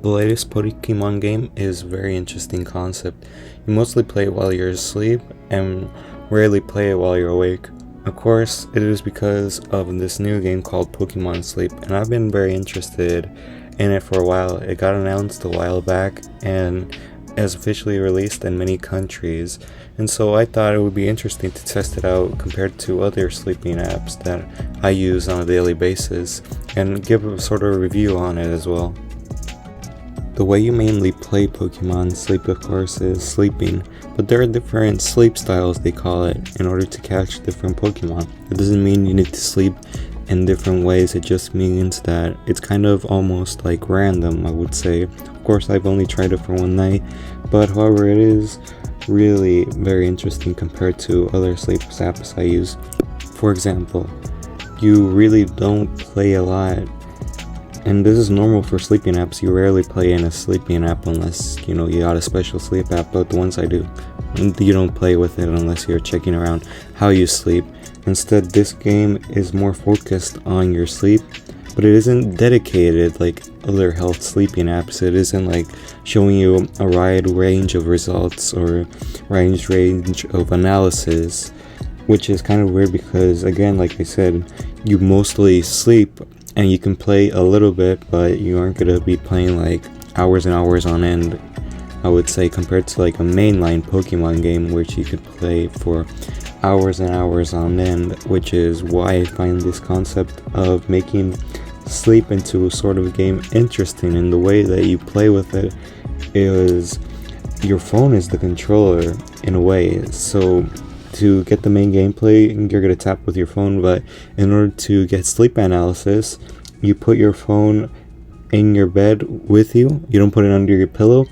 The latest Pokemon game is a very interesting concept. You mostly play it while you're asleep and rarely play it while you're awake. Of course, it is because of this new game called Pokémon Sleep, and I've been very interested in it for a while. It got announced a while back and is officially released in many countries, and so I thought it would be interesting to test it out compared to other sleeping apps that I use on a daily basis and give a sort of review on it as well. The way you mainly play Pokemon Sleep, of course, is sleeping, but there are different sleep styles, they call it, in order to catch different Pokemon. It doesn't mean you need to sleep in different ways, it just means that it's kind of almost like random, I would say. Of course, I've only tried it for one night, but however, it is really very interesting compared to other sleep apps I use. For example, you really don't play a lot. And this is normal for sleeping apps. You rarely play in a sleeping app unless, you got a special sleep app, but the ones I do, you don't play with it unless you're checking around how you sleep. Instead, this game is more focused on your sleep, but it isn't dedicated like other health sleeping apps. It isn't like showing you a wide range of results or range of analysis, which is kind of weird because, again, like I said, you mostly sleep and you can play a little bit, but you aren't going to be playing like hours and hours on end, I would say, compared to like a mainline Pokemon game which you could play for hours and hours on end, which is why I find this concept of making sleep into a sort of game interesting. And the way that you play with it is your phone is the controller in a way. So to get the main gameplay, you're going to tap with your phone, but in order to get sleep analysis, you put your phone in your bed with you. You don't put it under your pillow,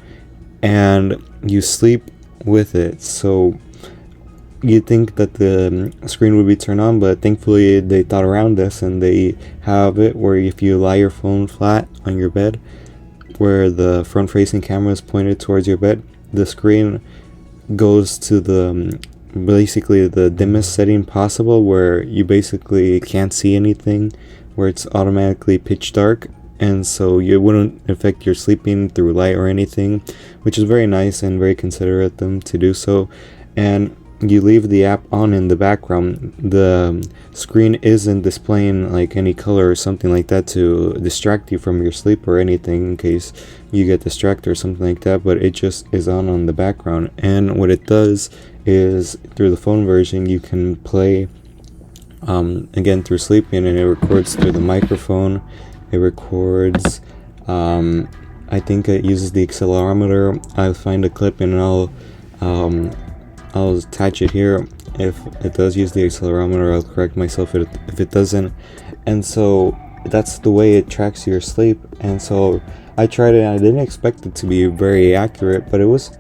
and you sleep with it. So you'd think that the screen would be turned on, but thankfully they thought around this and they have it where if you lie your phone flat on your bed, where the front-facing camera is pointed towards your bed, the screen goes to basically the dimmest setting possible, where you basically can't see anything, where it's automatically pitch dark, and so it wouldn't affect your sleeping through light or anything, which is very nice and very considerate of them to do so. And you leave the app on in the background. The screen isn't displaying like any color or something like that to distract you from your sleep or anything in case you get distracted or something like that, but it just is on the background. And what it does is, through the phone version, you can play again through sleeping, and it records through the microphone. It records, I think it uses the accelerometer. I'll find a clip and I'll attach it here. If it does use the accelerometer, I'll correct myself if it doesn't. And so that's the way it tracks your sleep. And so I tried it, and I didn't expect it to be very accurate, but it was,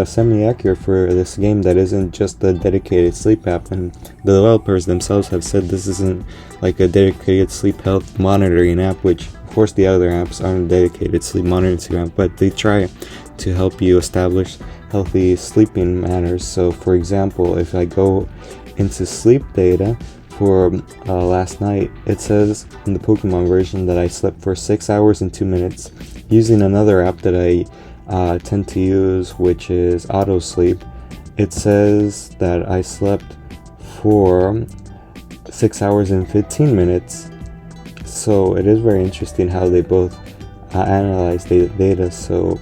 semi-accurate for this game that isn't just a dedicated sleep app. And the developers themselves have said this isn't like a dedicated sleep health monitoring app, which of course the other apps aren't dedicated sleep monitoring app, but they try to help you establish healthy sleeping manners. So for example, if I go into sleep data for last night, it says in the Pokemon version that I slept for 6 hours and 2 minutes. Using another app that I tend to use, which is AutoSleep, it says that I slept for 6 hours and 15 minutes. So it is very interesting how they both analyze the data. So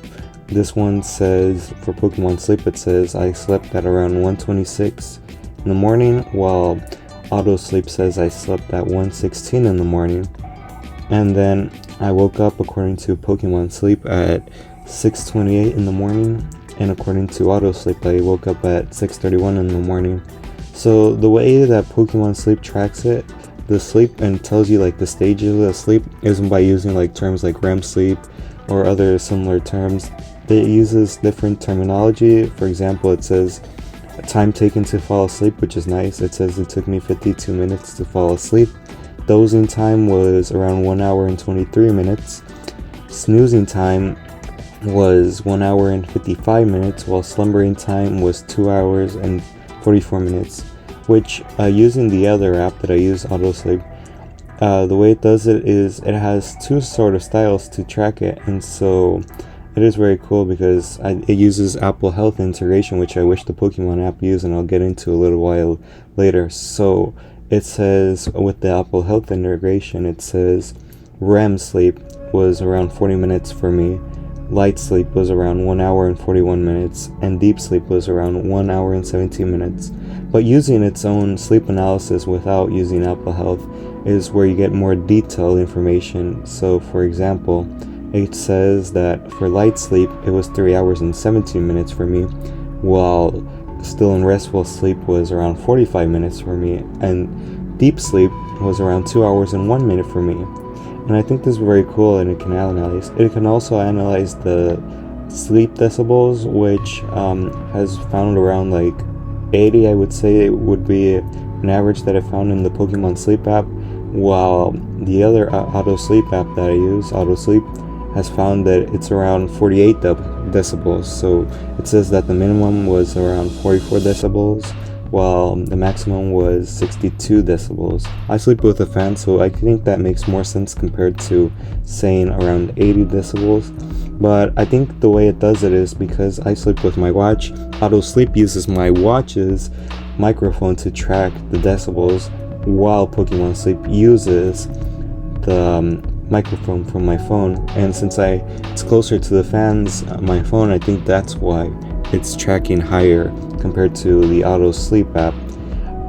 this one says, for Pokemon Sleep, it says I slept at around 1:26 in the morning, while AutoSleep says I slept at 1:16 in the morning. And then I woke up, according to Pokemon Sleep, at 6:28 in the morning, and according to AutoSleep, I woke up at 6:31 in the morning. So the way that Pokemon Sleep tracks it, the sleep, and tells you like the stages of sleep, isn't by using like terms like REM sleep or other similar terms. It uses different terminology. For example, it says time taken to fall asleep, which is nice. It says it took me 52 minutes to fall asleep. Dozing time was around 1 hour and 23 minutes. Snoozing time was 1 hour and 55 minutes, while slumbering time was 2 hours and 44 minutes, which using the other app that I use, AutoSleep, The way it does it is it has two sort of styles to track it, and so it is very cool because it uses Apple Health integration, which I wish the Pokemon app used, and I'll get into a little while later. So it says with the Apple Health integration, it says REM sleep was around 40 minutes for me, light sleep was around 1 hour and 41 minutes, and deep sleep was around 1 hour and 17 minutes. But using its own sleep analysis without using Apple Health is where you get more detailed information. So for example, it says that for light sleep it was 3 hours and 17 minutes for me, while still in restful sleep was around 45 minutes for me, and deep sleep was around 2 hours and 1 minute for me. And I think this is very cool, and it can also analyze the sleep decibels, which has found around like 80. I would say it would be an average that I found in the Pokemon Sleep app, while the other auto sleep app that I use, AutoSleep, has found that it's around 48 decibels. So it says that the minimum was around 44 decibels, while the maximum was 62 decibels. I sleep with a fan, so I think that makes more sense compared to saying around 80 decibels. But I think the way it does it is because I sleep with my watch. AutoSleep uses my watch's microphone to track the decibels, while Pokemon Sleep uses the microphone from my phone. And since it's closer to the fans, my phone, I think that's why it's tracking higher compared to the AutoSleep app.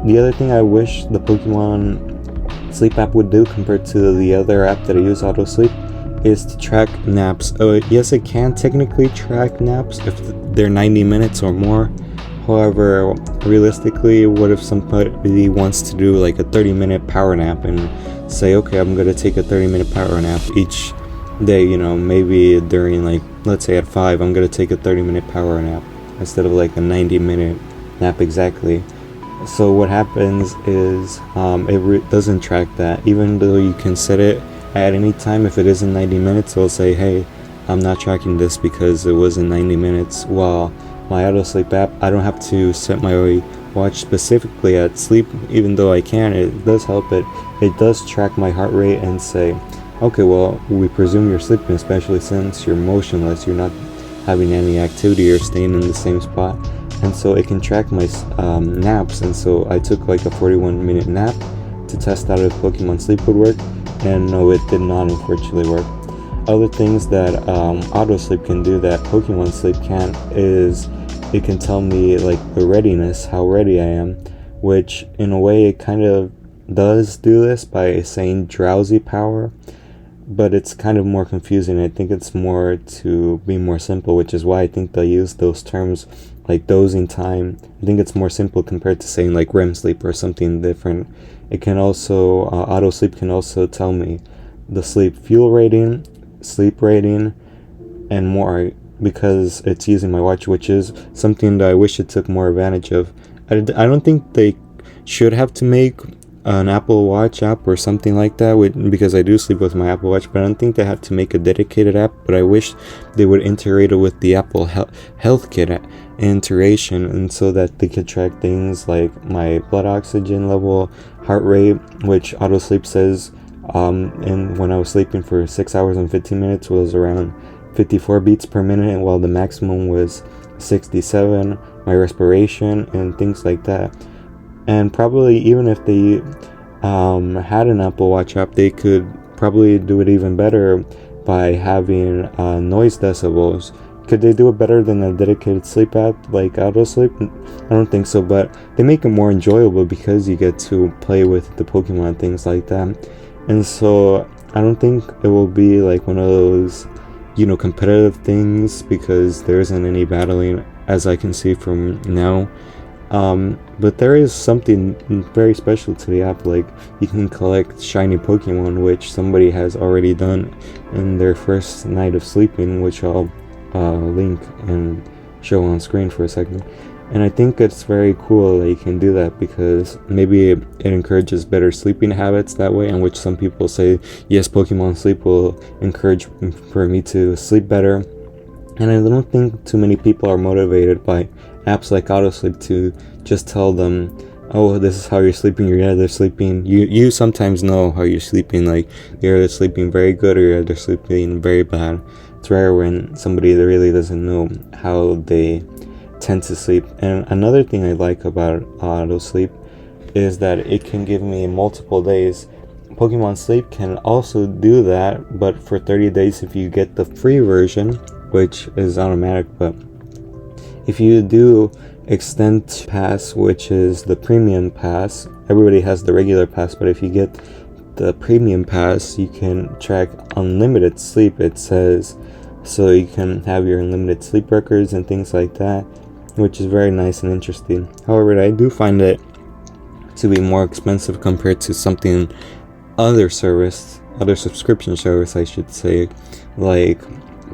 The other thing I wish the Pokemon Sleep app would do compared to the other app that I use, AutoSleep, is to track naps. Yes, it can technically track naps if they're 90 minutes or more. However, realistically, what if somebody wants to do like a 30-minute power nap and say, okay, I'm gonna take a 30-minute power nap each day, maybe during, like, let's say at 5, I'm gonna take a 30-minute power nap instead of like a 90-minute nap exactly. So what happens is it doesn't track that, even though you can set it at any time. If it isn't 90 minutes, it'll say, hey, I'm not tracking this because it wasn't 90 minutes. While my AutoSleep app, I don't have to set my watch specifically at sleep, even though I can. It does help it. It does track my heart rate and say, okay, well, we presume you're sleeping, especially since you're motionless, you're not having any activity or staying in the same spot. And so it can track my naps. And so I took like a 41-minute nap to test out if Pokemon Sleep would work, and no, it did not unfortunately work. Other things that AutoSleep can do that Pokemon Sleep can't is it can tell me like the readiness, how ready I am, which in a way it kind of does do this by saying drowsy power, but it's kind of more confusing. I think it's more to be more simple, which is why I think they use those terms like dozing time. I think it's more simple compared to saying like REM sleep or something different. It can also, AutoSleep can also tell me the sleep fuel rating, sleep rating, and more, because it's using my watch, which is something that I wish it took more advantage of. I don't think they should have to make an Apple Watch app or something like that, because I do sleep with my Apple Watch, but I don't think they have to make a dedicated app. But I wish they would integrate it with the Apple Health Kit integration, and so that they could track things like my blood oxygen level, heart rate, which AutoSleep says and when I was sleeping for 6 hours and 15 minutes was around 54 beats per minute, and while the maximum was 67, my respiration and things like that. And probably even if they had an Apple Watch app, they could probably do it even better by having noise decibels. Could they do it better than a dedicated sleep app like AutoSleep? I don't think so, but they make it more enjoyable because you get to play with the Pokemon, things like that. And so I don't think it will be like one of those, competitive things, because there isn't any battling as I can see from now. But there is something very special to the app, like you can collect shiny Pokemon, which somebody has already done in their first night of sleeping, which I'll link and show on screen for a second. And I think it's very cool that you can do that, because maybe it encourages better sleeping habits that way, in which some people say, yes, Pokemon Sleep will encourage for me to sleep better. And I don't think too many people are motivated by apps like AutoSleep to just tell them oh, this is how you're sleeping, you're either sleeping, you sometimes know how you're sleeping, like you're either sleeping very good or you're either sleeping very bad. It's rare when somebody that really doesn't know how they tend to sleep. And another thing I like about auto sleep is that it can give me multiple days. Pokemon Sleep can also do that, but for 30 days if you get the free version, which is automatic. But if you do extend pass, which is the premium pass, everybody has the regular pass, but if you get the premium pass, you can track unlimited sleep, it says, so you can have your unlimited sleep records and things like that, which is very nice and interesting. However, I do find it to be more expensive compared to something other subscription service, I should say, like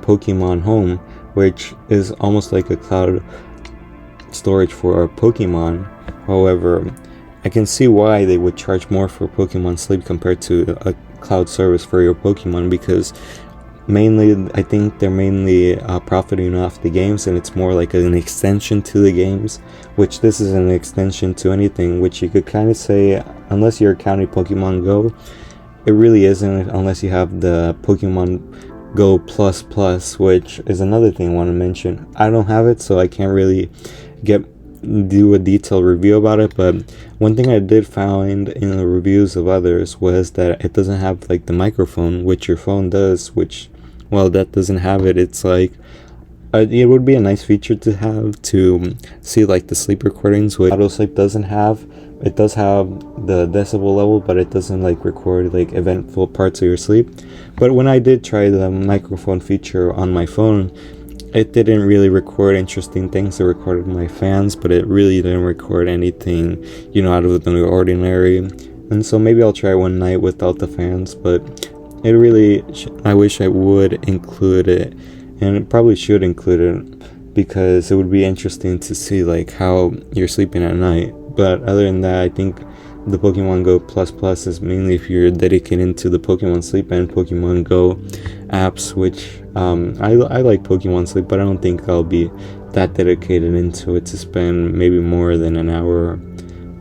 Pokemon Home, which is almost like a cloud storage for Pokemon. However, I can see why they would charge more for Pokemon Sleep compared to a cloud service for your Pokemon, because I think they're mainly profiting off the games, and it's more like an extension to the games, which this is an extension to anything, which you could kind of say, unless you're counting Pokemon Go, it really isn't, unless you have the Pokemon Go Plus Plus, which is another thing I want to mention. I don't have it, so I can't really do a detailed review about it, but one thing I did find in the reviews of others was that it doesn't have like the microphone, which your phone does, which, well, that doesn't have it. It's like it would be a nice feature to have, to see like the sleep recordings, which AutoSleep doesn't have. It does have the decibel level, but it doesn't like record like eventful parts of your sleep. But when I did try the microphone feature on my phone, it didn't really record interesting things. It recorded my fans, but it really didn't record anything, out of the ordinary. And so maybe I'll try one night without the fans, but it really, I wish I would include it, and it probably should include it, because it would be interesting to see like how you're sleeping at night. But other than that, I think the Pokemon Go Plus Plus is mainly if you're dedicated to the Pokemon Sleep and Pokemon Go apps, which I like Pokemon Sleep, but I don't think I'll be that dedicated into it to spend maybe more than an hour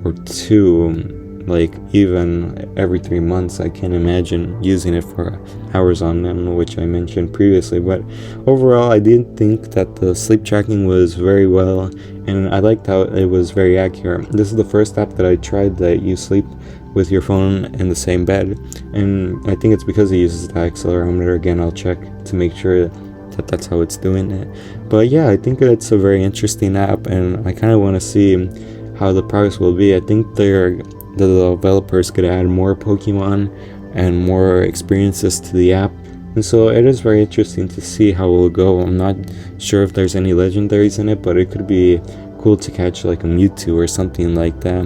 or two, like even every 3 months. I can't imagine using it for hours on end, which I mentioned previously. But overall, I did think that the sleep tracking was very well, and I liked how it was very accurate. This is the first app that I tried that you sleep with your phone in the same bed, and I think it's because it uses the accelerometer. Again, I'll check to make sure that that's how it's doing it. But yeah, I think it's a very interesting app, and I kind of want to see how the progress will be. I think the developers could add more Pokemon and more experiences to the app, and so it is very interesting to see how it will go. I'm not sure if there's any legendaries in it, but it could be cool to catch like a Mewtwo or something like that,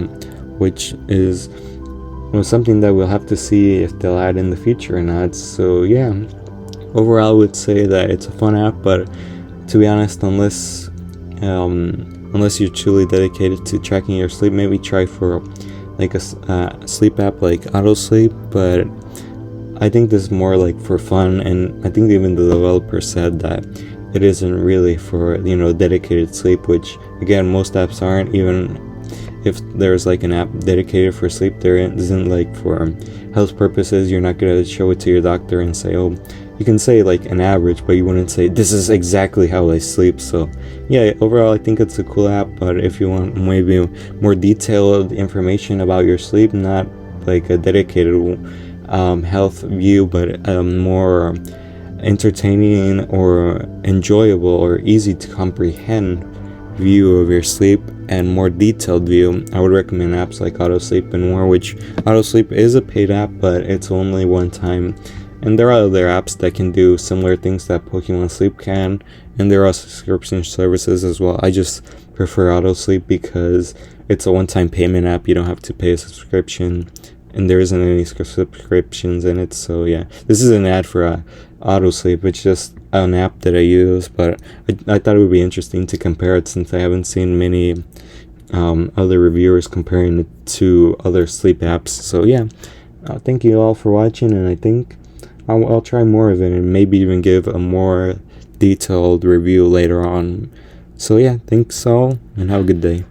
which is something that we'll have to see if they'll add in the future or not. So yeah, overall I would say that it's a fun app, but to be honest, unless you're truly dedicated to tracking your sleep, maybe try for like a sleep app like AutoSleep. But I think this is more like for fun, and I think even the developer said that it isn't really for dedicated sleep, which again most apps aren't. Even if there's like an app dedicated for sleep, there isn't like for health purposes. You're not gonna show it to your doctor and say, oh, you can say like an average, but you wouldn't say this is exactly how I sleep. So yeah, overall I think it's a cool app, but if you want maybe more detailed information about your sleep, not like a dedicated health view, but more entertaining or enjoyable or easy to comprehend view of your sleep and more detailed view, I would recommend apps like AutoSleep and more, which AutoSleep is a paid app, but it's only one time. And there are other apps that can do similar things that Pokemon Sleep can, and there are subscription services as well. I just prefer AutoSleep because it's a one-time payment app. You don't have to pay a subscription, and there isn't any subscriptions in it. So yeah, this is an ad for AutoSleep. It's just an app that I use, but I thought it would be interesting to compare it, since I haven't seen many other reviewers comparing it to other sleep apps. So yeah, thank you all for watching, and I think I'll try more of it and maybe even give a more detailed review later on. So yeah, thanks all, and have a good day.